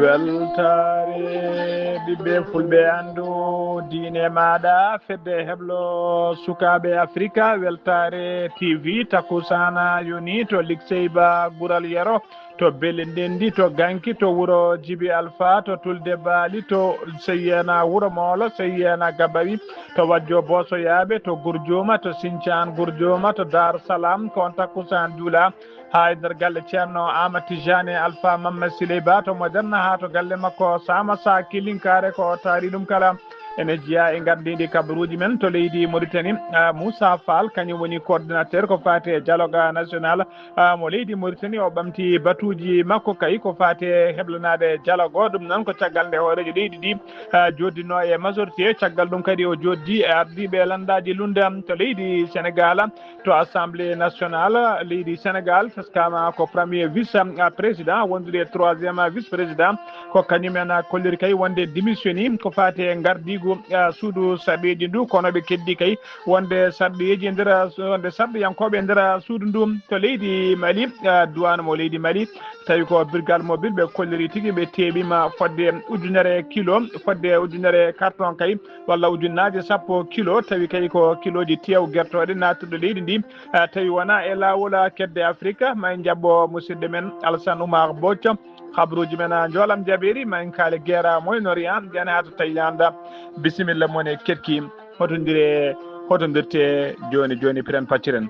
weltare ɓiɓɓe fulɓe andu diine maɗa fedde heblo sukaɓe africa weltare tv takusana yoni to ligseyba guural yero to belle ndendi to ganki to wuuro djiby alpha to tulde baali to seyyena wuuro moolo seyyena gabawi to wajjo bosoyaɓe to gourdioma to sinthiane gourdioma to darou salam kon takusan juula ha e nder galle ceerno ama tijane alpha mamma siley ba to moderna ha to galle makko sama sa kilinkare ko taari ɗum kala ene jeeya e gardidi kabaruji men to leydi Mauritanie Moussa Fall kañum woni coordinateur ko fati e dialogue national mo leydi Mauritanie o ɓamti batuji makko kay ko fati heblanade dialogue o ɗum noon ko caggal nde hoorejo leydi ɗi joddino e majorité caggal ɗum kadi o joddi e ardiɓe landaji lunde to leydi Sénégal to assemblée nationale leydi Sénégal teskama ko premier vice président wondude troisiéme vice président ko kañumen kolliri kay wonde démissionni ko fati e gardigo suudu sarɗiji ndu kono ɓe keddi kay wonde sarɗiji e nder wonde sarɗiyankoɓe e nder suudu ndu to leydi Mali douane mo leydi Mali tawi ko brigade mobile ɓe kolliri tigui ɓe teeɓima fodde ujunere kilo fodde ujunere carton kay walla ujunnaje sappo kilo tawi kay ko kiloji tew guertoɗe nattuɗo leydi ndi tawi wona e lawol kedde Afrique may jabbo musidɗo men Alassane Oumar Bocco habruji men joolam jaɓeri ma en kaali guera Moyen-Orient jani ha to Thaïlande bisimilla moon e ketki hotodirte joni joni piren pacciren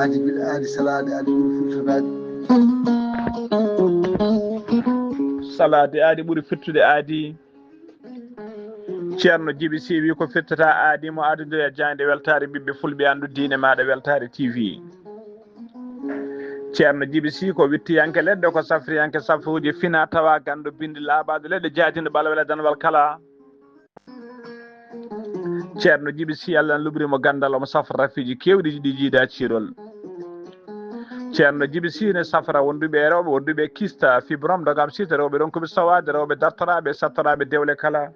aadi bil aadi salade aadi ɓuuri firtude salade aadi ɓuuri firtude aadi ceerno Djiby Sy wi ko firtata aadi mo addude e jande weltare ɓiɓɓe fulɓe andu diine maɗa weltare TV ceerno Djiby Sy ko wittiyanke leɗɗe ko safriyanke safruji fina tawa gandu bindi laaɓade leɗɗe jaadinde balawele danwal kala ceerno Djiby Sy Allah n lubrimo gandal omo safra rafiji kewɗi ɗi jiida cirol ceerno Djiby Sy ne safra wonduɓe rewɓe wonduɓe kista fibrome dogam sita rewɓe ɗon koɓe sawade rewɓe dartoraɓe sattoraɓe dewle kala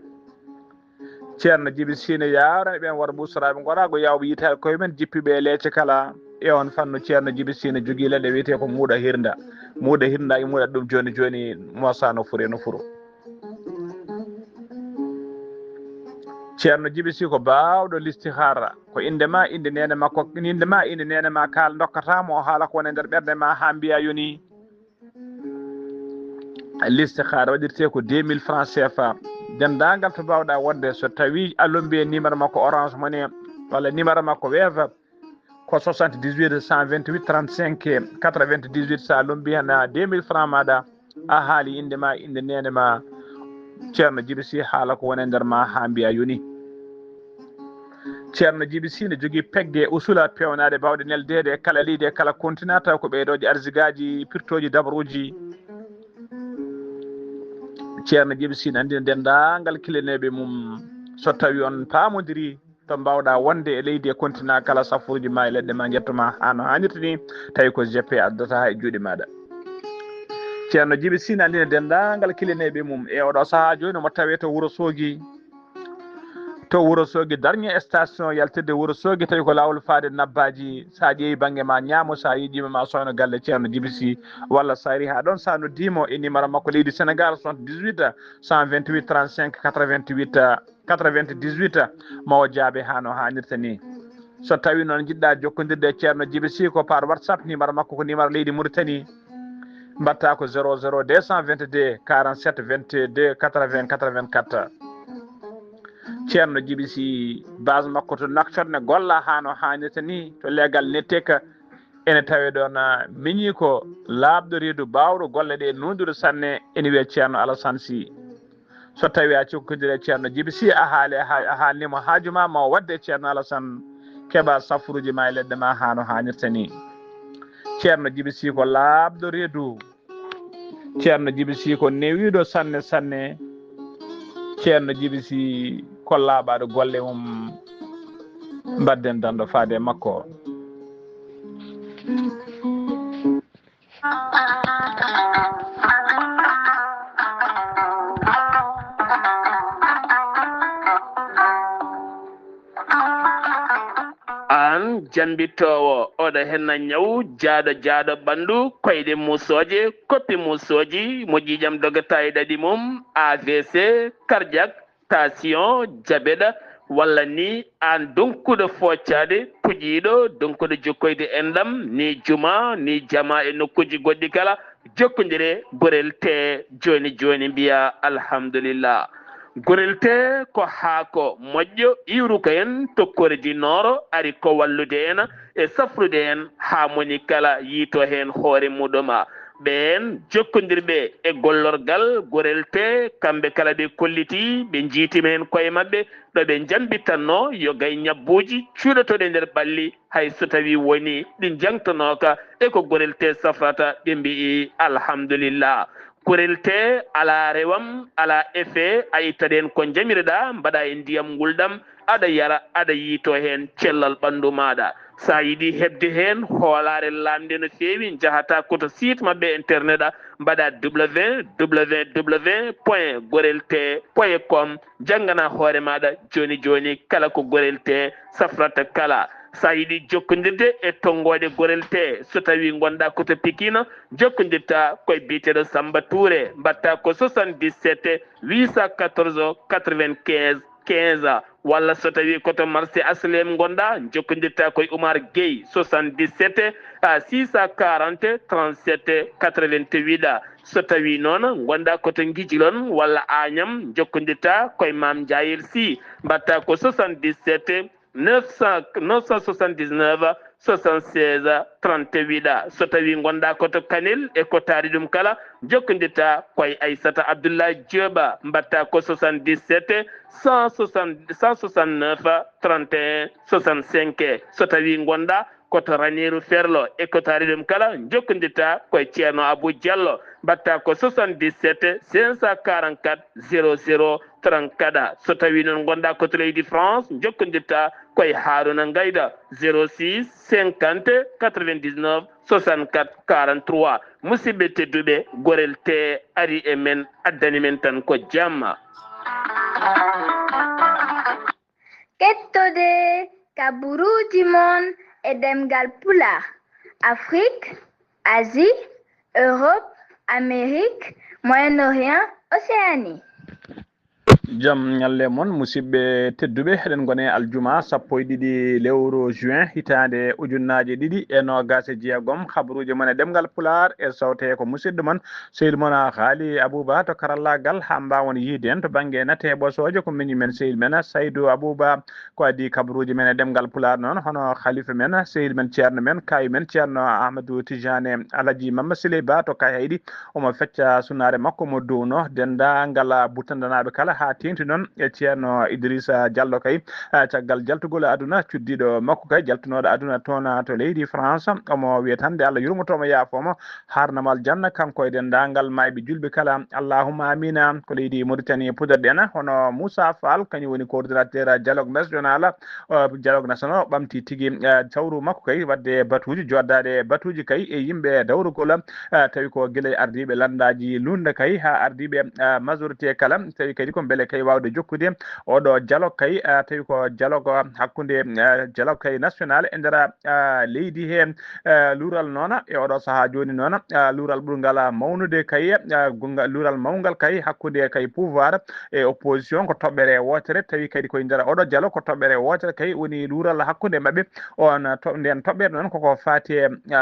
ceerno Djiby Sy ne yawrani ɓen wara ɓussoraɓe gorago yawɓe yitade koye men jippiɓe e leece kala e on fanno ceerno Djiby Sy ne jogui leɗɗe wiyete ko muuɗa hirda e muuɗat ɗum joni joni mosa no furi no furo ceerno Djiby Sy ko bawɗo listihara ko indema inde nene makko indema inde nene ma kal dokkatamo o haala ko woni e nder ɓerde ma ha mbiya yoni listihara waɗirte ko 2000 francs CFA dendagal to bawɗa wonde so tawi alombi e numéro makko orange money walla numéro makko weeva ko 78 128 35 98 sa lombi hen 2000 francs maɗa a haali indema inde nene ma ceerno Djiby Sy haala ko woni e nder ma ha mbiya yoni ceerno Djiby Sy ne jogui pegge usula pewnade bawɗe neldede e kala leydi e kala continent taw ko ɓeydoje arsigaji pirtoji dabruji ceerno Djiby Sy ne andina dendagal kileneɓe mum so tawi on pamodiri to mbawɗa wonde e leydi e continent kala safuruji ma e leɗɗe ma jettoma hano hannirta ni tawi ko GP addata ha e juuɗe maɗa ceerno Djiby Sy ne andina dendagal kileneɓe mum e oɗo saaha joni mo tawe to Wourossogui dernier station yaltirde Wourossogui tawi ko lawol faade nabbaji sa ƴeewi banggue ma ñaamo sa yiiɗima ma soyno galle ceerno Djiby Sy walla sa ari ha ɗon sa noddimo e numéro makko leydi Sénégal 78 128 35 98 mawo jaabe hano hannirta ni so tawi noon jiɗɗa jokkodirde e ceerno Djiby Sy ko par WhatsApp numéro makko ko numéro leydi Mauritanie mbatta ko 00 222 47 22 80 84 ceerno Djiby Sy base makko to Nouakchott ne golla hano hannirta ni to leegal netteka ene tawi ɗon miñi ko laabɗo reedu bawɗo golle ɗe nundude sanne ene wiye ceerno Alassane Sy so tawi a cokkodire ceerno Djiby Sy a haalnimo haaju ma ma wadde ceerno Alassane keɓa safruji ma e leɗɗe ma ha no hannirta ni ceerno Djiby Sy ko laabɗo reedu ceerno Djiby Sy ko newiɗo sanne sanne ceerno Djiby Sy ko laaɓaɗo golle mum mbadden dando faade makko an jambitowo oɗo henna ñaw jaaɗo ɓandu koyɗe musoje koppi musoji mo ƴiƴam dogata e ɗaɗi mum AVC cardiaque tension diabète walla ni an donkuɗo foccade puƴiɗo donkuɗo jokkoyde endam ni juma ni jama e nokkuji goɗɗi kala jokkodire gorel te joni mbiya alhamdulillah gorel te ko haako moƴƴo iwru ko en tokkoredi nooro ari ko wallude en e safrude en ha moni kala yiito hen hoore muɗuma ɓen jokkodirɓe e gollorgal gorel te kamɓe kala ɓe kolliti ɓe jiitima hen koye mabɓe ɗo ɓe jambittanno yo gay ñabbuji cuuɗotoɗe nder ɓalli hay so tawi woni ɗi jangtonoka e ko gorel te safrata ɓe mbi'i alhamdulillah gorel te ala rewam ala effet a ittaɗen ko jamireɗa mbaɗa e ndiyam ngulɗam aɗa yara aɗa yiito hen cellal ɓandu maɗa sa yiiɗi hebde hen hoolare lamde no feewi jahata koto site mabɓe internet a mbaɗa www.gorelte.com janggana hoore maɗa joni kala ko gorel te safrata kala sa yiiɗi jokkodirde e tonggode gorel te so tawi gonɗa koto Pikine jokkodirta koye biteɗo Samba Touré mbatta ko 77 814 95 15 walla so tawi koto marché aslem gonɗa jokkodirta koye Oumar Gueye 77 640 37 88 so tawi noon gonɗa koto Guijilon walla Agnam jokkodirta koye Mame Diayel Sy mbatta ko 77 979 76 38 so tawi gonɗa koto Kanel e ko taari ɗum kala jokkodirta koye Aissata Abdoulaye Dioba mbatta ko 77 169 31 65 so tawi gonɗa koto Ranérou Ferlo e ko taari ɗum kala jokkodirta koye ceerno Abou Diallo mbatta ko 77 544 00 34 so tawi noon gonɗa koto leydi France jokkodirta koye Harouna Gayda 06 50 99 64 43 musidɓe tedduɓe gorel te ari e men addani men tan ko jamma kettode kaburuji mon e demgal pulaar Afrique, Asie, Europe, Amérique, Moyen-Orient, Océanie. jam ñalle moon musidɓe tedduɓe eɗen gone aljuma 12 lewru juin hitande ujunnaje ɗiɗi e nogas e jeegom habaruji moon e ɗemgal pular e sawte ko musidɗo moon seydou moon haali Abouba to karallagal ha mbawon yiide en to banggue natte ɓosoje ko miñi men seydou men Saydou Abouba ko addi kabaruji men e ɗemgal pular noon hono khalifa men seydou men ceerno men kawi men ceerno Ahmadou Tijane Alaji Mama Siley Ba to kay hayɗi omo fecca sunnare makko mo downo dendagal buttandanaɓe kala ha tenti noon e ceerno Idrissa Diallo kay caggal jaltugol aduna cuddiɗo makko kay jaltunoɗo aduna toon to leydi France omo wiya tan de Allah yurmotomo yaafomo harnamal janna kanko e dendagal mayɓe julɓe kala allahumma amina ko leydi Mauritanie pudarɗen hono Moussa Fall kañum woni coordinateur dialogue national o ɓamti tigui sawru makko kay wadde batuji joddade batuji kay e yimɓe dawrugol tawi ko guila ardiɓe landaji lunda kay ha ardiɓe majorité kala tawi kadi ko beele kay wawde jokkude oɗo dialogue kay tawi ko dialogue hakkude dialogue kay national e nder leydi he luural noon e oɗo saaha joni noon luural ɓurgal mawnude kay luural mawgal kay hakkude kay pouvoir e opposition ko toɓɓere wotere tawi kadi koye nder oɗo dialogue ko toɓɓere wotere kay woni luural hakkude mabɓe on nden toɓɓere noon koko fati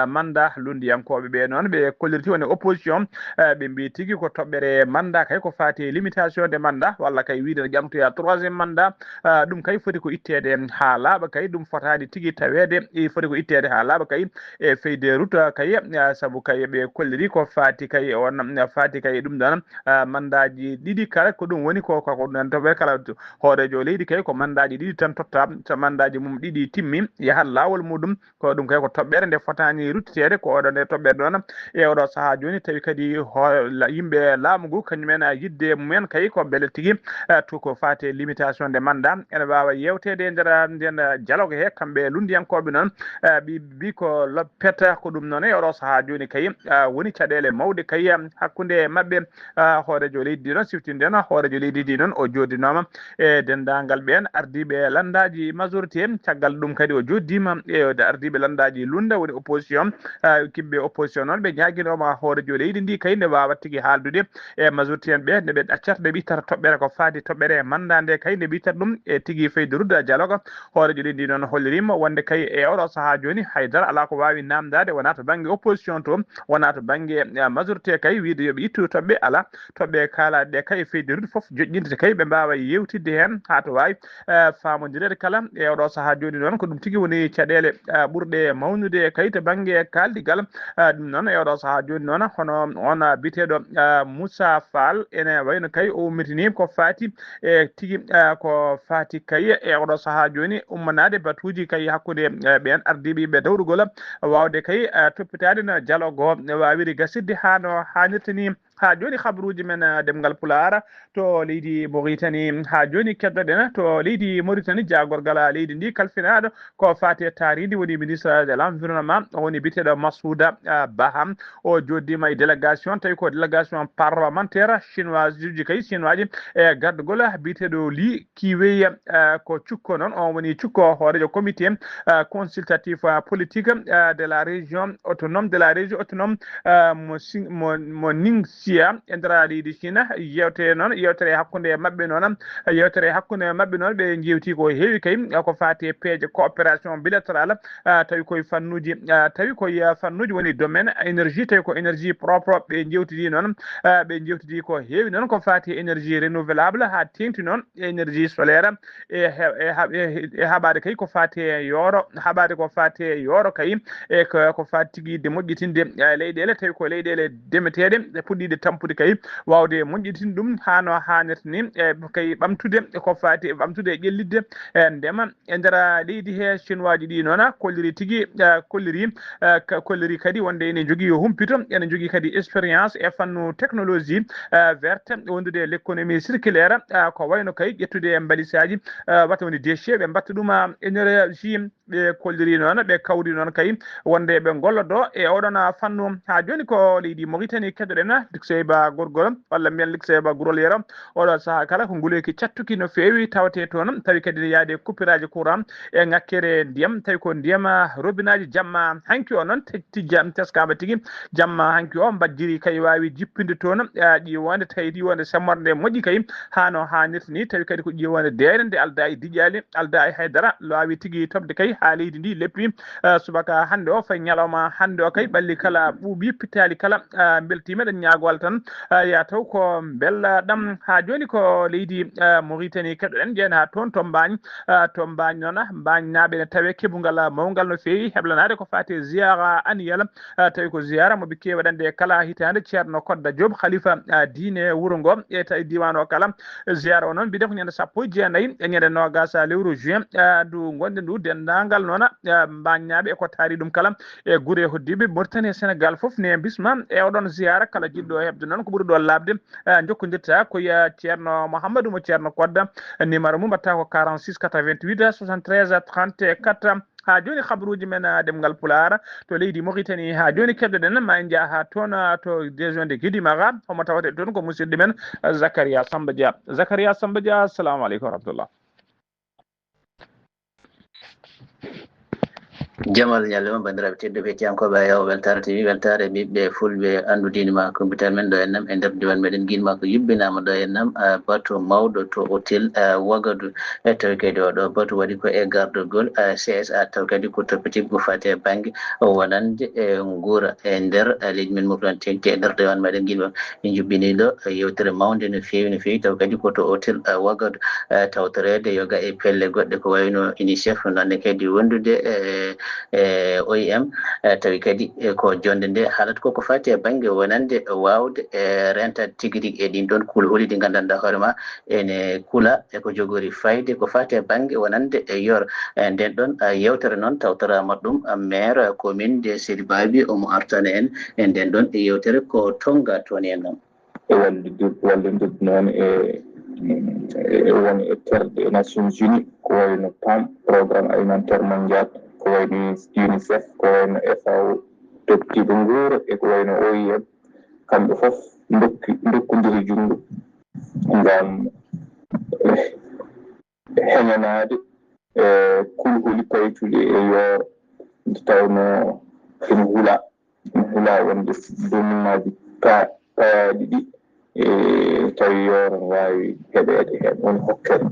mandat lundiyankoɓe ɓe noon ɓe kollirti woni opposition ɓe mbi tigui ko toɓɓere mandat kay ko fati limitation de mandat walla walla kay wiide no ƴamtoya troisiéme mandat ɗum kay foti ko ittede ha laaɓa kay ɗum fotani tigui tawede foti ko ittede ha laaɓa kay e feyde route kay saabu kay ɓe kolliri ko fati kay on fati kay ɗum ɗon mandaji ɗiɗi kala ko ɗum woni ko ɗon to ɓe kala hoorejo leydi kay ko mandaji ɗiɗi tan totta so mandaji mum ɗiɗi timmi yahat lawol muɗum ko ɗum kay ko toɓɓere nde fotani ruttitede ko oɗo nde toɓɓere ɗon e oɗo saaha joni tawi kadi yimɓe laamu ngu kañumen yidde mumen kay ko beele tigui to ko fate limitation de mandat ene wawa yewtede e nden dialogue he kamɓe lundiyankoɓe noon bi ko loppeta ko ɗum noon e oɗo saaha joni kay woni caɗele mawɗe kay hakkude mabɓe hoorejo leydi ndi noon siftinde noon hoorejo leydi ndi noon o joddinoma e dendagal ɓen ardiɓe landaji majorité caggal ɗum kadi o joddima e ardiɓe landaji lunda woni opposition kimɓe opposition noon ɓe ñaguinoma hoorejo leydi ndi kay nde wawa tigui haaldude e majorité en ɓe nde ɓe ɗaccata nde ɓittata toɓɓere ko fati toɓɓere manda nde kay nde ɓittata ɗum e tigui feyderude dialogue hoorejo leydi ndi noon hollirima wonde kay e oɗo saaha joni haydara ala ko wawi namdade wona to banggue opposition to wona to banggue majorité kay wiide yooɓe ittu toɓɓe ala toɓɓe kalaɗe ɗe kay feyderude foof joƴƴinde kay ɓe mbawa yewtidde hen ha to wawi famodirede kala e oɗo saaha joni noon ko ɗum tigui woni caɗele ɓurɗe mawnude kay to banggue kaldigal ɗum noon e oɗo saaha joni noon hono on biteɗo Moussa Fall ene wayno kay o ummitini ko fati e tigui ko fati kay e oɗo saaha joni ummanade batuji kay hakkude ɓen ardiɓe ɓe dawrugol wawde kay toppitade no dialogue o wawiri gasirde ha no hannirta ni ha joni habaruji men demgal Pulaar to leydi Mauritanie ha joni keddoɗen to leydi Mauritanie jagorgal leydi ndi kalfinaɗo ko fate taridi woni ministre de l'environnement woni biteɗo Massouda Baham o joddima e délégation tawi ko délégation parlementaire chinoise uji kay chinois ji e gardugol biteɗo Li Kiwey ko cukko noon on woni cukko hoorejo comité consultatif politique de la région autonome mo Ningxia e nder leydi Chine yewtere noon yewtere hakkude mabɓe noon ɓe jewti ko heewi kay ko fati peeje coopération bilatéral tawi koye fannuji woni domaine énergie tawi ko énergie propre ɓe jewtidi noon ɓe jewtidi ko heewi noon ko fati énergie renouvelable ha tengti noon énergie solaire e haɓade kay ko fati yoro kay e ko fati tigui de moƴƴitinde leyɗele tawi ko leyɗele demeteɗe puɗɗiɗe tampude kay wawde moƴƴitinde ɗum hano hannirta ni e kay ɓamtude ko fati ɓamtude e ƴellidde ndema e nder leydi he chinois ji ɗi noon kolliri tigui kolliri kadi wonde ene jogui humpito ene jogui kadi expérience e fannu technologie verte wondude l'économie circulaire ko wayno kay ƴettude mbalisaji wata woni déchet ɓe mbatta ɗum énergie ɓe kolliri noon ɓe kawri noon kay wonde ɓe gollodo e oɗon fannu ha joni ko leydi Mauritanie keddoɗen Likseyba gorgol walla mbiyen Likseyba gurol yero oɗo saaha kala ko nguleyki cattuki no fewi tawate toon tawi kadi ne yaade coupuraji courant e ngakkere ndiyam tawi ko ndiyam robinaji jamma hanki o noon tijjam teskama tigui jamma hanki o mbajjiri kay wawi jippinde toon ƴiwonde tawi ƴiwonde semmorde moƴƴi kay hano hannirta ni tawi kadi ko ƴiwonde deere nde alda e diƴƴali alda e haydara lawi tigui tobde kay ha leydi ndi leppi subaka hande o fay ñalawma hande o kay ɓalli kala ɓuuɓi pittali kala beltimeɗen ñagowal tan ya taw ko bellaɗam ha joni ko leydi Mauritanie keɗoɗen jeena ha toon to Mbagne noon Mbagne naaɓe ne tawe keɓugal mawgal no fewi heblanade ko fati ziyara annuel tawi ko ziyara moɓe kewi waɗande kala hitande ceerno Kodda Diop khalifa diine wuuro ngo e tawi diwan o kala ziyara o noon mbiɗen ko ñande 19 e ñande nogas lewru juin ndu gonɗen ndu dendagal noon Mbagne naaɓe eko taari ɗum kala e guure hoddiɓe Mauritanie Sénégal foof ne bisma e oɗon ziyara kala jiɗɗo hebde noon ko ɓuuri ɗo labde jokkodirta koye ceerno Mouhamadou mo ceerno Kodda numéro mum mbatta ko 46 88 73 34 ha joni habaruji men demgal Pulaar to leydi Mauritanie ha joni keddoɗen ma en jaa ha toon to région de Guédimaga homo tawate toon ko musidɗo men Zacharia Samba Dia assalamu aleykum wa rahmatullah. jamal ñalema bandiraɓe tedduɓe hettiyankoɓe yaw weltare tv weltare ɓiɓɓe fulɓe andudinima computer men ɗo ennam e nder diwan meɗen guinma ko yubbinama ɗo ennam bato mawɗo to hôtel Ouagadougou e tawi kadi oɗo bato waɗi ko e gardogol CSA taw kadi ko toppitigo fate banggue wonande e guura e nder leydi men mofrantente e nder diwan meɗen guinma e jubbiniɗo yewtere mawde no fewi taw kadi koto hôtel Ouagadougou tawtorede yoga e pelle goɗɗe ko wayno UNICEF nonne kadi wondude OIM tawi kadi ko jonde nde haalata koko fati e banggue wonande wawde renta tigui rigui e ɗin ɗon kuula holi ɗi gandanɗa hoorema ene kuula eko jogori fayde ko fati e banggue wonande yor nden ɗon yewtere noon tawtorama ɗum maire commune de Sidi Babi omo artana en e nden ɗon yewtere ko tonga toon en noon wallodirde noon woni e terɗe Nations Unies ko wayno PAM programme alimentaire mondial ko wayno UNICEF ko wayno FAO toptiɓe nguuro e ko wayno OIM kamɓe fof dokkodiri junngo ngam heñanade kulhuli paytuɗi e yooro nde tawno ene huula wonde donumaji payaɗi ɗi tawi yooro no wawi heɓede hen woni hokkere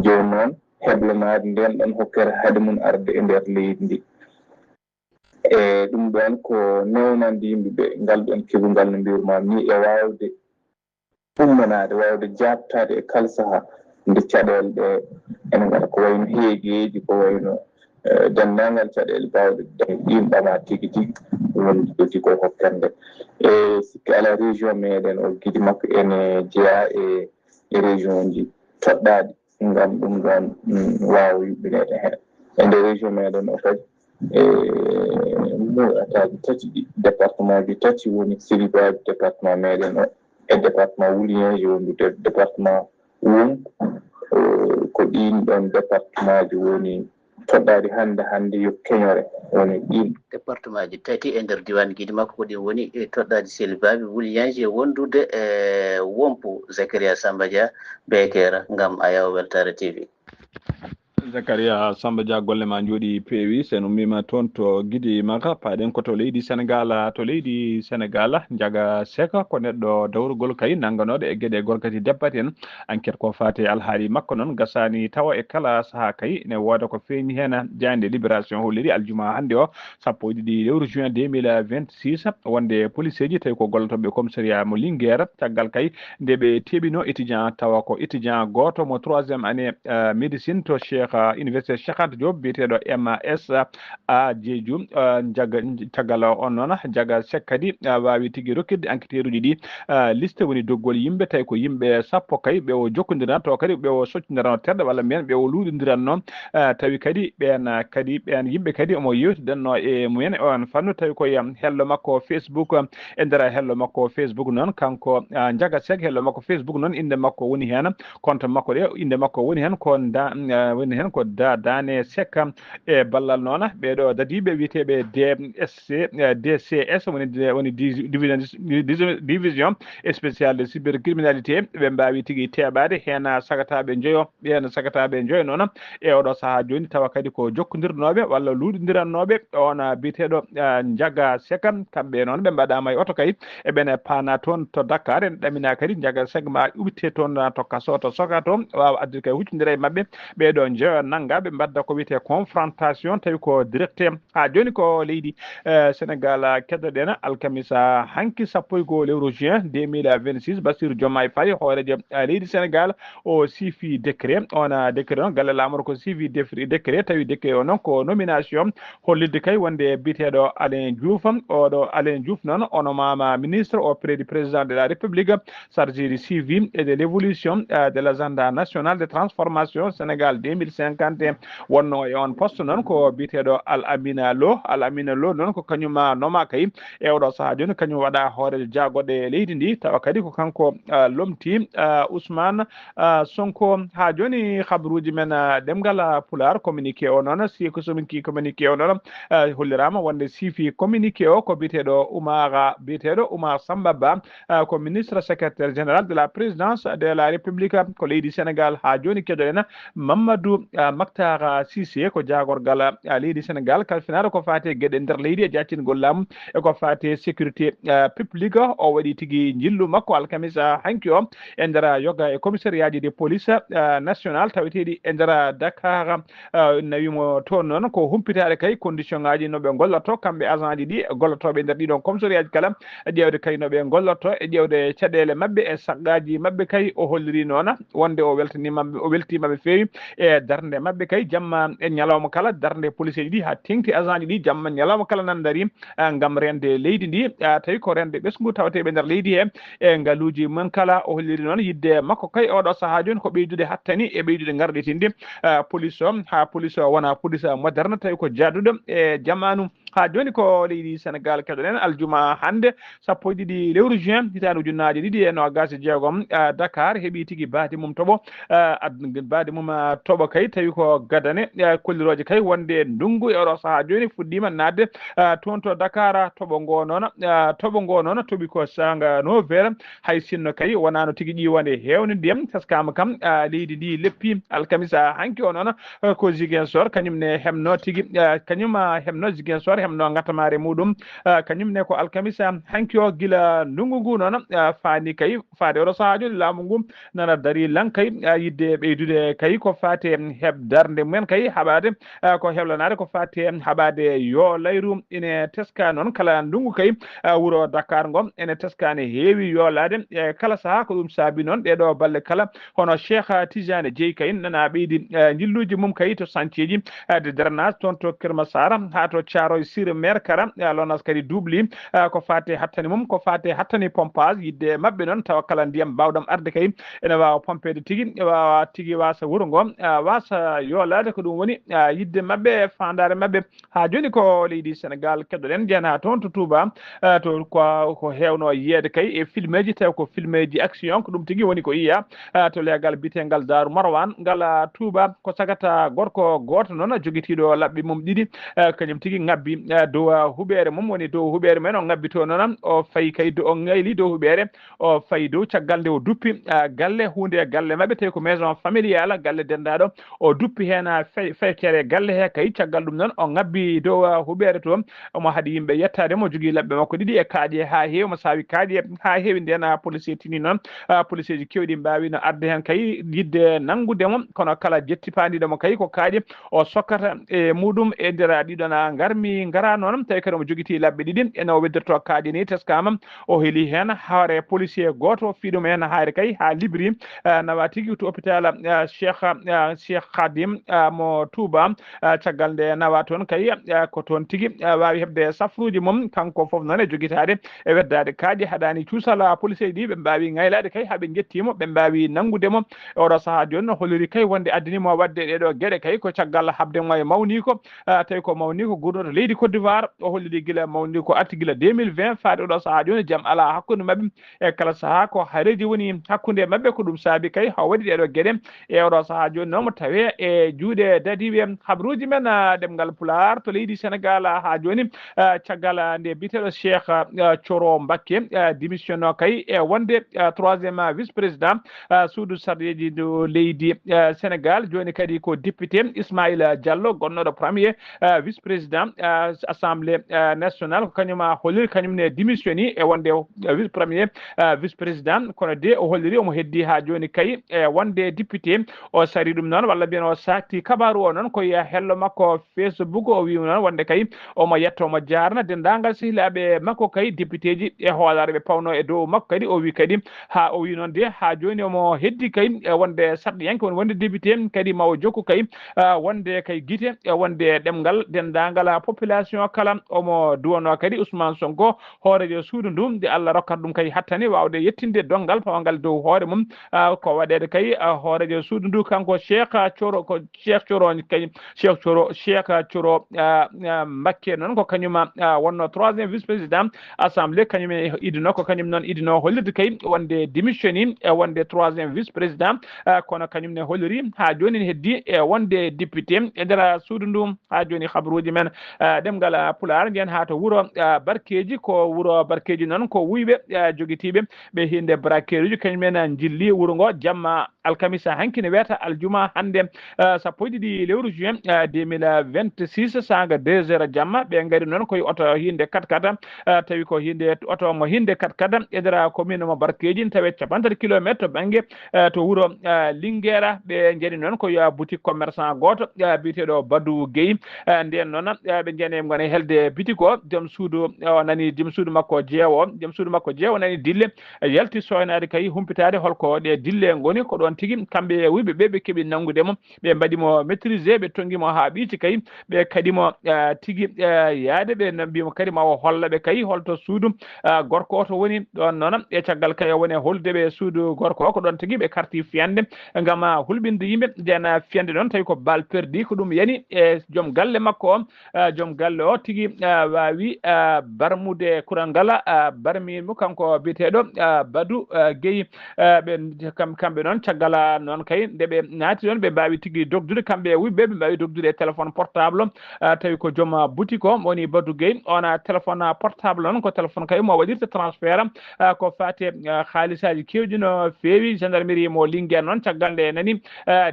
joni noon heblanade nden ɗon hokkere haade mum arde e nder leydi ndi e ɗum ɗon ko newnande yimɓeɓe ngal ɗon keɓungal no mbirumam ni e wawde ummanade wawde jabtade e kala saaha nde caɗele ɗe ene ngara ko wayno heegueji ko wayno dendagal caɗele bawɗe ɗin ɓama tigui woni jogui koye hokkere nde e sikki ala région meɗen o guiɗi makko ene jeeya e région ji toɗɗaɗi ngam ɗum ɗon wawa yuɓɓinede hen e nder région meɗen o kadi ataji tati ɗi département ji tati woni Sidi Babi département meɗen o e département Wouliéji wondude département Wum ko ɗin ɗon département ji woni toɗɗaɗi hande yo keñore woni ɗin département ji tati e nder diwan guiɗi makko ko ɗin woni toɗɗaɗi Sidi Babi Wouliéji wondude e Wompo Zakaria Samba Dia Bekera ngam a yaw weltare TV. Zakaria Samba Dia golle ma jooɗi peewi sen ummima toon to guiɗi maka paɗen koto leydi Sénégal jaga seka ko neɗɗo dawrugol kay nangganoɗo e gueɗe gorkati debbati en enquête ko fate alhaali makko noon gasani tawa e kala saaha kay ne wooda ko feeñi hen jande libération holliri aljuma hannde o 1 lewru juin 2026 wonde police ji tawi ko gollotoɓe commissariat mo Linguére caggal kay nde ɓe teɓino étudiant tawa ko étudiant goto mo 3e année médecine to Cheikh université Cheikh Anta Diop biyeteɗo MAS a Diédhiou jaga caggal on noon jaga sek kadi wawi tigui rokkidde enquêteur uji ɗi liste woni doggol yimɓe tawi ko yimɓe 10 kay ɓe o jokkodiran to kadi ɓe o soccodirano tedɗa walla mbiyen ɓe o luuɗodiranno tawi kadi ɓen yimɓe kadi omo yewtidanno e mumen on fannu tawi koye hello makko Facebook e nder hello makko Facebook noon kanko jaga sek hello makko Facebook noon inde makko woni hen compte makko ɗe inde makko woni hen ko woni hen ko dane sekka e ballal noon ɓeɗo dadiɓe wiyeteɓe DCS woni division spéciale de cybercriminalité ɓe mbawi tigui teɓade hen sagataɓe joyo ɓen sagataɓe joyo noon e oɗo saaha joni tawa kadi ko jokkodirnoɓe walla luuɗodirannoɓe on biyeteɗo jaga seka kamɓe noon ɓe mbaɗama e oto kay eɓene paana toon to Dakar en ɗamina kadi jaga seka ma ubbite toon to kaso to soka to wawa addude kay huccodira e mabɓe ɓeɗo jeeya nanggaɓe mbadda ko wiyete confrontation tawi ko directe ha joni ko leydi Sénégal keddoɗen alkamisa hanki 1 lewru juin 2026 Bassirou Diomaye Faye hoorejo leydi Sénégal o siifi décret on décret on galle lamoro ko siifi décret tawi décret o noon ko nomination hollirde kay wonde biteɗo Alain Diouf oɗo Alain Diouf noon ono mama ministre auprès du président de la République chargé du suivi et de l'évolution de l'agenda national de transformation Sénégal 2050 wonno e on poste noon ko biteɗo Al Amina Lo noon ko kañuma noma kay e oɗo saaha joni kañum waɗa hoorejo jaagoɗe leydi ndi tawa kadi ko kanko lomti Ousmane Sonko ha joni habaruji men ɗemgal Pulaar communiqué o noon si ko sominki communiqué o noon hollirama wonde siifi communiqué o ko biteɗo Oumar Samba Ba ko ministre secrétaire général de la présidence de la République ko leydi Sénégal ha joni keɗoɗen Mamadou Mactar Cissé ko jagorgal leydi Sénégal kalfinade ko fate gueɗe nder leydi e jaccingol laamu e ko fate sécurité publique o waɗi tigui jillu makko alkamisa hanki o e nder yoga e commissariat ji de police national taweteɗi e nder Dakar nawimo toon noon ko humpitade kay condition ngaji noɓe gollotto kamɓe agent ji ɗi gollotoɓe nder ɗiɗon commissariat ji kala ƴewde kay noɓe gollotto e ƴewde caɗele mabɓe e saggaji mabɓe kay o holliri noon wonde o weltimaɓe feewi e darde mabɓe kay jamma e ñalawma kala darde police ji ɗi ha tengti agent ji ɗi jamma ñalawma kala nan daari gam rende leydi ndi tawi ko rende ɓesgu tawateɓe nder leydi he e ngaaluji mon kala o holliri noon yidde makko kay oɗo saaha joni ko ɓeydude hattani e ɓeydude garɗitinde police o ha police o wona police moderne tawi ko jaaduɗo e jamanu ha joni ko leydi Sénégal keɗoɗen aljuma hande 12 lewru juin hitande ujunnaje 2026 Dakar heeɓi tigui baadi mum toɓo baadi mum toɓo kay tawi ko gadane kolliroje kay wonde ndungu e oɗo saaha joni fuɗɗima nadde toon to Dakar toɓo ngo noon tooɓi ko sanga 9h hay sinno kay wonano tigui ƴiwande hewde ndiyam taskama kam leydi ndi leppi alkamisa hanki o noon ko Ziguinchor kañumne hemno tigui kañum hemno Ziguinchor hemno gatamare muɗum kañumne ko alkamisa hanki o guila ndungu ngu noon fani kay faade oɗo saaha joni laamu ngu nana daari lan kay yidde ɓeydude kay ko fate darde mumen kay haɓade ko heblanade ko fate haɓade yo layru ene teska noon kala ndungu kay wuuro Dakar ngo ene teskane heewi yolade e kala saaha ko ɗum saabi noon ɗeɗo balle kala hono Cheikh Tidiane Dieye kay nana ɓeydi jilluji mum kay to santieji de drainage toon to Kermassar ha to Thiaroye sur Mer kara lonas kadi dubli ko fate hattani mum ko fate hattani pompage yidde mabɓe noon tawa kala ndiyam bawɗam arde kay ene wawa pompede tigui wawa tigui wasa wuuro ngo wasa yolade ko ɗum woni yidde mabɓe fandare mabɓe ha joni ko leydi Sénégal keɗoɗen jeyana toon to Touba to ko hewno yiyede kay e filmeji taw ko filmeji action ko ɗum tigui woni ko yiya to leegal bitegal Darou Marwan ngal Touba ko sagata gorko goto noon joguitiɗo labɓe mum ɗiɗi kañum tigui ngabbi dow huɓere mum woni dow huɓere men o ngabbito noon o fayi kay o ngayli dow huɓere o fayi dow caggal nde o duppi galle hunde galle mabɓe tawi ko maison familiale galle dendaɗo o duppi hen feccere galle he kay caggal ɗum noon o ngabbi dow huɓere to omo haadi yimɓe yettade mo jogui labɓe makko ɗiɗi e kaaƴe ha heewi mo sawi kaaƴe ha heewi nden police tini noon police ji kewɗi mbawino arde hen kay yidde nanggudemo kono kala jettipandiɗomo kay ko kaaƴe o sokkata e muɗum e nder ɗiɗon garmi gara noon tawi kadi omo joguiti labɓe ɗiɗi ene o weddirto kaaƴe ni teskama o heeli hen hoore policier goto fiɗum hen haare kay ha libri nawa tigui to hôpital Cheikh Khadim mo Touba caggal nde nawa toon kay ko toon tigui wawi hebde safruji mum kanko foof noon e joguitade e weddade kaaƴe haɗani cuusal policier ɗi ɓe mbawi ngaylade kay haaɓe jettimo ɓe mbawi nanggudemo oɗo saaha joni no holliri kay wonde addinimo wadde ɗeɗo gueɗe kay ko caggal habde mo e mawni ko tawi ko mawni ko gurnoto leydi Côte d'Ivoire o holliri guila mawni ko arti guila 2020 faade oɗo saaha joni jaam ala hakkude mabɓe e kala saaha ko haareji woni hakkude mabɓe ko ɗum saabi kay ha waɗi ɗeɗo gueɗe e oɗo saaha joni noon mo tawe e juuɗe dadiɓe habruji men ɗemgal Pulaar to leydi Sénégal ha joni caggal nde biteɗo Cheikh Thioro Mbacké démissionno kay e wonde 3e vice président suudu sardeji do leydi Sénégal joni kadi ko député Ismaïla Diallo gonnoɗo premier vice président assemblée nationale ko kañum holliri kañumne démissionni e wonde premier vice président kono de o holliri omo heddi ha joni kay e wonde député o sari ɗum noon walla mbiyen o sakti kabaru o noon koye hello makko Facebook o wi noon wonde kay omo yetto omo jarna dendagal sehilaɓe makko kay député ji e hoolare ɓe pawno e dow makko kadi o wi kadi ha o wi noon de ha joni omo heddi kay e wonde sarɗiyanke wonde député kadi mawo jokku kay wonde kay guite e wonde ɗemgal dendagal population kala omo duwano kadi Ousmane Sonko hoorejo suudu ndu nde Allah rokkata ɗum kay hattani wawde yettinde dongal pawangal dow hoore mum ko waɗede kay hoorejo suudu ndu kanko Cheikh Thioro Mbacké noon ko kañum wonno 3e vice président assemblée kañum idino ko kañum noon idino hollirde kay wonde démissionni e wonde 3e vice président kono kañum ne holliri ha joni ne heddi e wonde député e nder suudu ndu ha joni habaruji men demgal pular nden ha to wuro barkeji ko wuro barkeji non ko wuyɓe jogitiɓe ɓe hinde brakeruji kañumen jilli wuro ngo jamma alkamisa hanki ne wiyata aljuma hande sappo e ɗiɗi lewru juin 2026 sanga 2 heures jamma ɓe gaari noon koye oto hinde 4x4 tawi ko hinde oto mo hinde 4x4 e nder commune mo barkeji tawi 50 kilométre to banggue to wuro Linguére ɓe jeeni noon koye boutique commerçant goto biteɗo Badou Gueye nden noon ɓe jeeni gona helde boutique o joom suudu o nani joom suudu makko jeewo joom suudu makko jeewo nani dille yalti soynade kay humpitade holko ɗe dille goni ko ɗon tigui kamɓe wuyɓe ɓe ɓe keeɓi nangudemo ɓe mbaɗimo maîtrisé ɓe tonguimo ha ɓiiti kay ɓe kadimo tigui yaade ɓe mbimo kadi mawo holla ɓe kay holto suudu gorko o to woni ɗon noon e caggal kay woni holdeɓe suudu gorko o ko ɗon tigui ɓe karti fiyande gam hulɓinde yimɓe nden fiyande noon tawi ko bal perdi ko ɗum yani e joom galle makko o joom galle o tigui wawi barmude kural ngal barmimo kanko biteɗo Badou Gueye ɓe kamɓe noon caggal noon kay nde ɓe naati ɗon ɓe mbawi tigui dogdude kamɓe wuyɓe ɓe mbawi dogdude e téléphone portable tawi ko joom boutique o woni Badou Gueye on téléphone portable noon ko téléphone kay mo waɗirta transfert ko fate haalisaji kewɗi no feewi gendarmerie mo Linguére noon caggal nde nani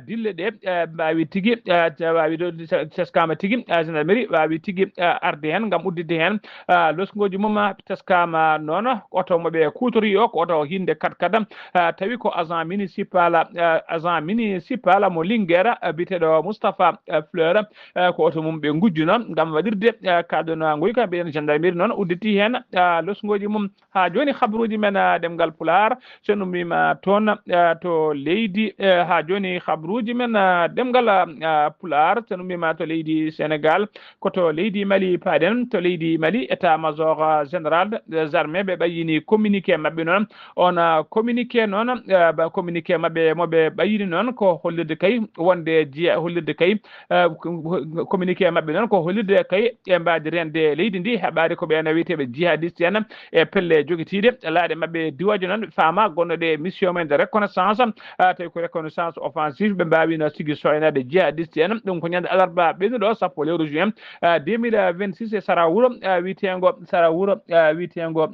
dille ɗe mbawi tigui wawi teskama tigui gendarmerie wawi tigui arde hen gam uddide hen losgoji mum teskama noon oto moɓe kutori o ko oto hinde 4x4 tawi ko agent municipal mo Linguére biteɗo Moustapha Fleur ko oto mum ɓe gujjuno gam waɗirde kadona goy ka ɓen gendarmerie noon udditi hen losgoji mum ha joni habruji men ɗemgal Pular so nummima toon to leydi ha joni habruji men ɗemgal Pular so nummima to leydi Sénégal koto leydi Mali paɗen to leydi Mali état major général des armées ɓe ɓayini communiqué mabɓe noon on communiqué noon communiqué mabɓe moɓe ɓayini noon ko hollirde kay wonde jiya hollirde kay communiqué mabɓe noon ko hollirde kay e mbadi rende leydi ndi heɓade ko ɓen wiyeteɓe jihadiste en e pelle joguitiɗe laaɗe mabɓe diwaji noon faama gonnoɗe mission men de reconnaissance tawi ko reconnaissance offensive ɓe mbawino tigui soynade jihadiste en ɗum ko ñande alarba ɓennuɗo sappo lewru juin 2026 e sara wuuro witego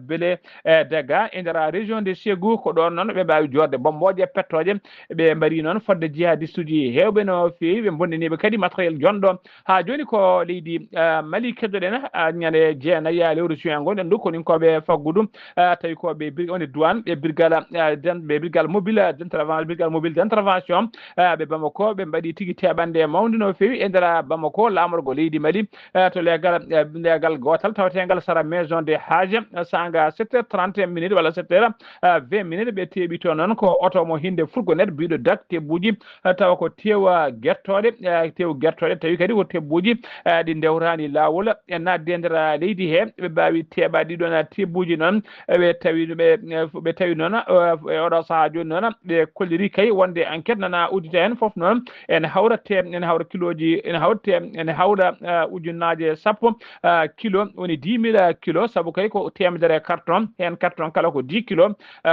Bélé Daga e nder région de Ségou ko ɗon noon ɓe mbawi jorde bomboje pettoje ɓe mbari noon fodde jihadiste uji hewɓe no fewi ɓe bonniniɓe kadi matériel jonɗo ha joni ko leydi Mali keddoɗen ñande jeenayyi lewru juin gonɗen ɗo koni koɓe faggudu tawi koɓe woni douane ɓe brigade mobile d'intervention ɓe Bamako ɓe mbaɗi tigui teɓande mawde no fewi e nder Bamako lamorgo leydi Mali to legal gotal tawategal sara maison de Hadj sanga 7h30 walla 7h20 ɓe teeɓi to noon ko oto mo hinde fourgonnette biɗo dak tebbuji tawa ko tewa guertoɗe tawi kadi ko tebbuji ɗi dewrani lawol e nadde nder leydi he ɓe mbawi teɓa ɗiɗon tebbuji noon ɓe tawi noon e oɗo saaha joni noon ɓe kolliri kay wonde enquête nana uddita hen foof noon ene hawra kiloji ene hawra ujunnaje sappo kilo woni 10 000 kilo saabu kay ko temedere carton hen carton kala ko 10 kilo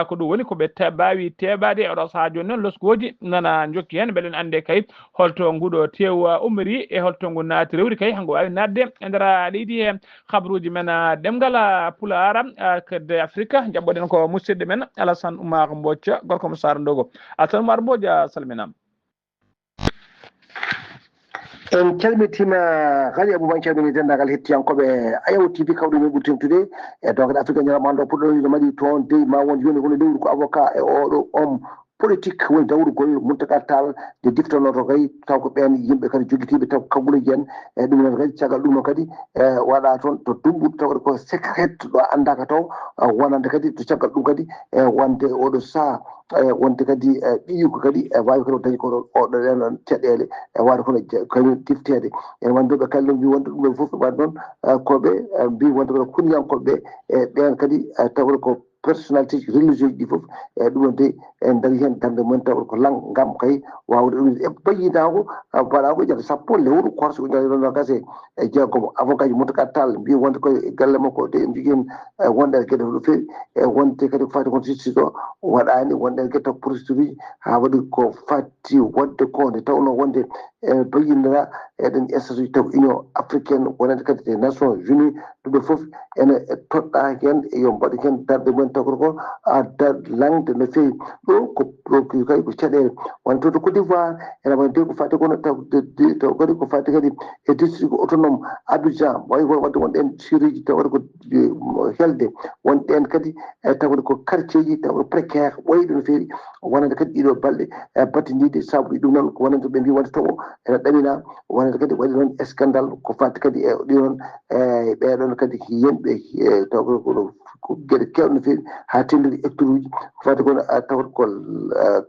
ko ɗum woni koɓe mbawi teɓade e oɗo saaha joni noon losgoji nana jokki hen beelen ande kay holto nguɗo tew ummori e holto ngu naati rewri kay hango wawi nadde e nder leydi he habruji men ɗemgal Pulara de Afrique jaɓɓoɗen ko musidɗo men Alassane Oumar Mbodj gorko mo Sara Ndogo Alassane Oumar Mbodj salminama. en calmitima kadi Aboubacar calmini dendagal hettiyankoɓe Ayaw TV kawɗo min ɓurtentude e donc Afrique ñalamanɗo puɗɗo maɗi toon dey ma won joni hono lewru ko avocat e oɗo homme politique woni Dawru Goye Mountaga Tall de diftonoto kay taw ko ɓen yimɓe kadi joguitiɓe taw ko kaɓuleji en e ɗum noon kadi caggal ɗum noon kadi waɗa toon to dumbuɗo tawde ko secret ɗo andaka taw wonande kadi to caggal ɗum kadi wonde oɗo saaha wonde kadi ɓiyuko kadi wawi kadi dañi ko oɗo ɗen caɗele wawi kono kañum tiftede ene wandeɓe kallo mbi wonde ɗum ɗon foof waɗi noon koɓe mbi wonde kono kunyankoɓe e ɓen kadi tawde ko personnalité religieuse ɗi fof e ɗum de en daari hen darde mumen taw ko gam kay wawde ɗum e bayinago waɗago jande sappo lewru korso ko ñaɗiɗon gase e jeegomo avocat ji Mountaga Tall mbi wonde koye galle makko de jogui hen wonde gueɗe no fewi e wonde kadi ko fati kon justice o waɗani wonde gueɗe taw procédure uji ha waɗi ko fatti wadde ko nde tawno wonde bayindira eɗen statut taw union africaine wonande kadi des nations unies ɗum fof ene toɗɗa hen yo mbaɗi hen darde mumen taw ko langde no fewi ɗo ko kay ko caɗele won to Côte d'Ivoire ene wonde ko fati kono taw kadi ko fati kadi e district autonome Abidjan way wadde wonɗen siriji taw ko helde wonɗen kadi tawde ko quartier ji taw précaire wayɗo no fewi wonande kadi ɗiɗo balɗe battinide sabuɗi ɗum noon ko wonande ɓe mbi wonde taw ene ɗamina wonande kadi waɗi noon scandale ko fati kadi e ɗiɗon ɓeɗon kadi yimɓe taw ko gueɗe kewɗe no fewi ha tendiri hectare uji fati kono tawat ko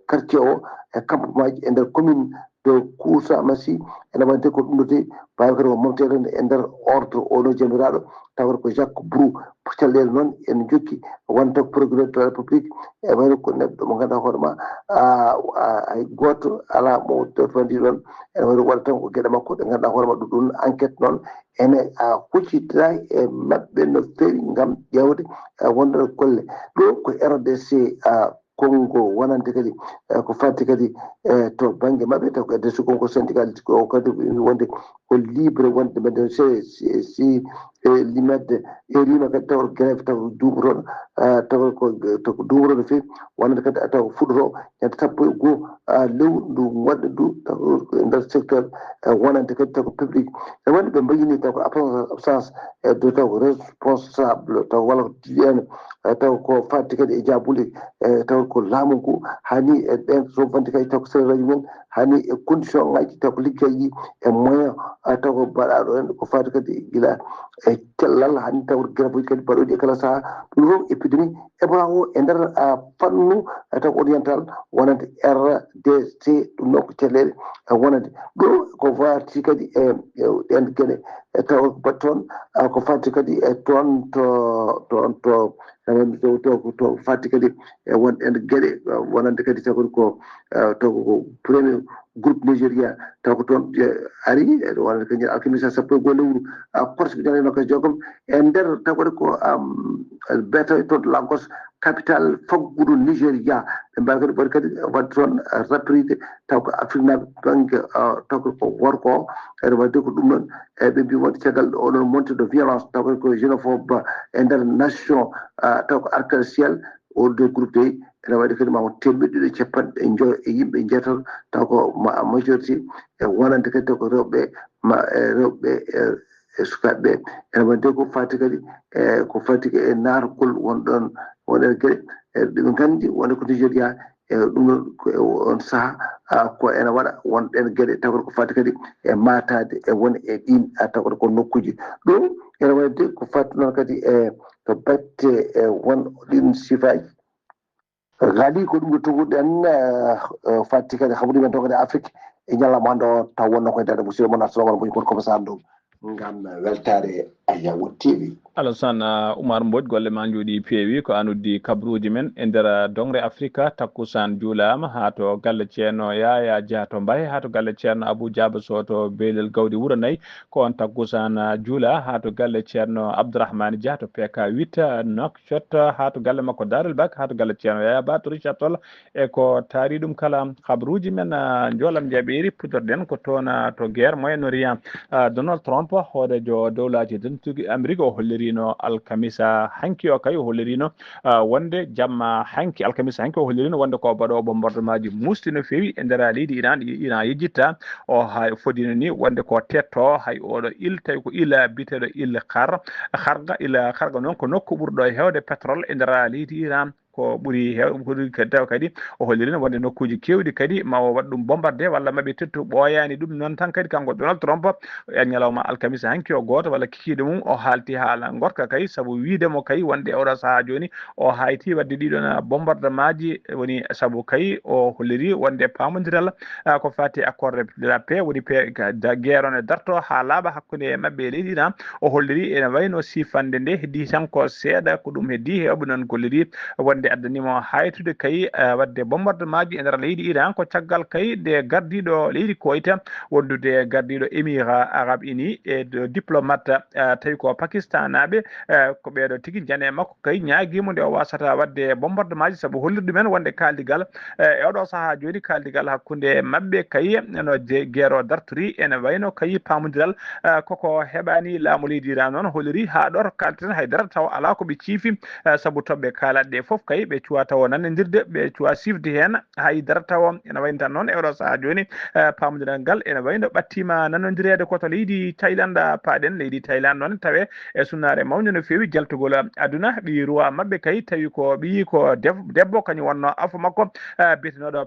quartier o e campement ji e nder commune de Kousa Massi ene wonde ko ɗum ɗo de mbawi kadi ko momtede e nder ordre oɗo jamiraɗo tawata ko Jacques Brou cellele noon en jokki wonta procureur de la république e wayno ko neɗɗo mo ganduɗa hoorema hay goto ala mo tofandi ɗon ene wayno waɗa tan ko gueɗe makko ɗe ganduɗa hoorema ɗum enquête noon ene huccitira e mabɓe no fewi gam ƴewde wonde golle ɗo ko RDC Congo wonande kadi ko fatti kadi to banggue mabɓe taw ko RDC Congo syndical ko kadi wonde ko libre wonde mbaɗen si limedde e rima kadi taw grève taw duuɓotoɗo taw ko duuɓoto no fewi wonande kadi taw fuɗɗoto ñande sappo e goho lewru ndu wadde ndu taw nder secteur wonande kadi taw ko public e wonde ɓe mbayini taw ko absence de taw ko responsable taw walla ko jiɗeno taw ko fatti kadi e jabude taw ko laamu ngu hani e ɗen so fandi kadi taw ko séréraji men hani e condition ngaji taw ko liggaji e moyen taw ko mbaɗaɗo hen ko fati kadi guila e cellal hani taw grève uji kadi mbaɗoɗi e kala saaha ɗum fof épidémie ebola o e nder fannu taw oriental wonande RDC ɗum noon ko cellele wonande ɗo ko fati kadi e ɗen gueɗe taw bat toon ko fati kadi e toon to fatti kadi e wonɗen gueɗe wonande kadi taw ko premier groupe nigéria taw ko toon ari wonande kadi alkamisa sappo e goho lewru korse ko jane nogas jogom e nder taw ko beta toon Lagos capital faggudu nigéria ɓe mbawi kadi ɓoɗi kadi wadde toon rapide taw ko Afrique naɓe banggue taw ko worko ene wadde ko ɗum noon ɓe mbi wonde caggal oɗon montée de violence taw ko xénophobe e nder nation taw ko arc-en-ciel o de groupe de ene waɗi kadi ma temedde capanɗe joy e yimɓe jeetato taw ko majorité e wonande kadi taw ko rewɓe e sukaɓeɓe ene wadde ko fati kadi ko fati e naargol wonɗon wonɗen gueɗe ɓe gandi wonde ko nigéria e ɗum ɗon on saaha ko ene waɗa wonɗen gueɗe taw ko fati kadi e matade e woni e ɗin taw ko nokkuji ɗum ene wadde ko fati noon kadi e to batte won ɗin sifaji gaadi ko ɗum ɗo toguɗen fatti kadi haɓude men to kadi Afrique e ñalawma hande o taw wonno koye dade musidɗo moon assalamu aleykum kono commissaire ɗo ngam weltare yawottiɓe Alassane Oumar Mbodj golle ma jooɗi peewi ko anuddi kabruji men e nder dongre Afrique takkusan juulama ha to galle ceerno Yaya Dia to Mbaye ha to galle ceerno Abou Diaba Sow to Belel Gawdi Wuro Nayyi ko on takkusan juula ha to galle ceerno Abdourahmane Dia to PK 8 Nouakchott ha to galle makko Darel Bak ha to galle ceerno Yaya Ba to Richard Toll e ko taari ɗum kala kabruji men joolam jaɓiri puɗɗorɗen ko toon to guerre Moyen-Orient Donald Trump hoodejo dowlaji dentugi Amérique o holliri no alkamisa hanki o kay o hollirino wonde jamma hanki alkamisa hanki o hollirino wonde ko baɗo bombardement musti no fewi e nder leydi Iran yejjitta o hay fodino ni wonde ko tetto hay oɗo il tawi ko ila biteɗo il kharga noon ko nokku ɓurɗo hewde pétrole e nder leydi Iran ko ɓuuri hewde kadi taw kadi o hollirino wonde nokkuji kewɗi kadi ma o waɗa ɗum bombardé walla maɓe tettu ɓooyani ɗum noon tan kadi kanko Donald Trump e ñalawma alkamisa hanki o goto walla kikiɗe mum o haalti haala gorka kay saabu wiidemo kay wonde oɗo saaha joni o hayti wadde ɗiɗon bombardement ji woni saabu kay o holliri wonde pamodiral ko fati accord de la paix woni guerre on e darto ha laaɓa hakkude mabɓe e leydi Iran o holliri ene wayno sifande nde heddi tan ko seeɗa ko ɗum heddi hewɓe noon golliri wonde nde addanimo haytude kay wadde bombardement ji e nder leydi Iran ko caggal kay de gardiɗo leydi Koyta wondude gardiɗo Émirats Arabes Unis e diplomate tawi ko Pakistan naɓe ko ɓeɗo tigui jane makko kay ñaguimo nde o wasata wadde bombardement ji saabu hollirde men wonde kaldigal e oɗo saaha joni kaldigal hakkude mabɓe kay no guerre o dartori ene wayno kay pamodiral koko heɓani laamu leydi Iran noon holliri ha ɗo to kalten haydara taw ala koɓe ciifi saabu toɓɓe kalaɗe ɗe foof kay ɓe cuwa taw nanodirde ɓe cuwa sifde hen haydara taw ene wayno tan noon e oɗo saaha joni pamodiral ngal ene wayno ɓattima nanodirede koto leydi Thaïlande paaɗen leydi Thaïlande noon tawe e sunnare mawde no fewi jaltugol aduna ɓi ruwa mabɓe kay tawi ko ɓi ko debbo kañum wonno afo makko bitenoɗo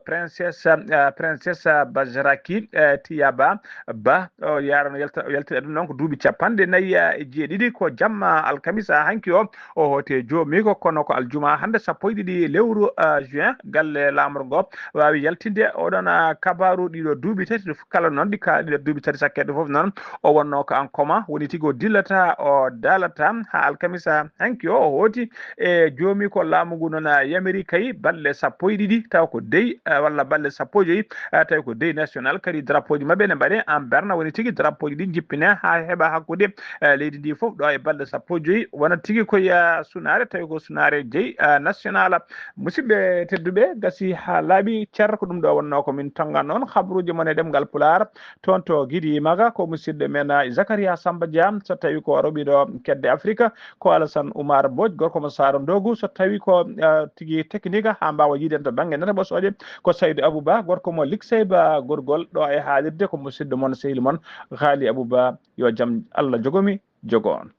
princesse Bajraki Tiyaba Ba o yarano yaltide aduna noon ko duuɓi 49 ko jamma alkamisa hanki o hote joomi ko kono ko aljuma hande 12 lewru juin galle lamro ngo wawi yaltinde oɗon kabaru ɗiɗo duuɓi tati kala noon ɗi kala ɗiɗo duuɓi tati sakkede foof noon o wonno ko en commun woni tigui o dillata o dalata ha alkamisa hanki o hooti e joomi ko laamu ngu noon yamiri kay balɗe 12 taw ko deyi walla balɗe 15 tawi ko deyi national kadi drapeau ji mabɓe ne mbaɗe en berna woni tigui drapeau ji ɗi jippine ha heeɓa hakkude leydi ndi foof ɗo e balɗe 15 wona tigui koye sunare tawi ko sunare jeeyi national musidɓe tedduɓe gasi ha laaɓi ceer ko ɗum ɗo wonno ko min tongan noon habruji mon e ɗemgal Pulaar toon to Guidy Maga ko musidɗo men Zacharia Samba Dia so tawi ko roɓiɗo kedde Afrique ko Alassane Oumar Mbodj gorko mo Saro Ndogu so tawi ko tigui technique ha mbawa yiiden to banggue nete ɓosoje ko Saydou Abouba gorko mo Likseyba gorgol ɗo e haalirde ko musidɗo mon sehil mon Haali Abouba yo jaam Allah jogomi jogo on.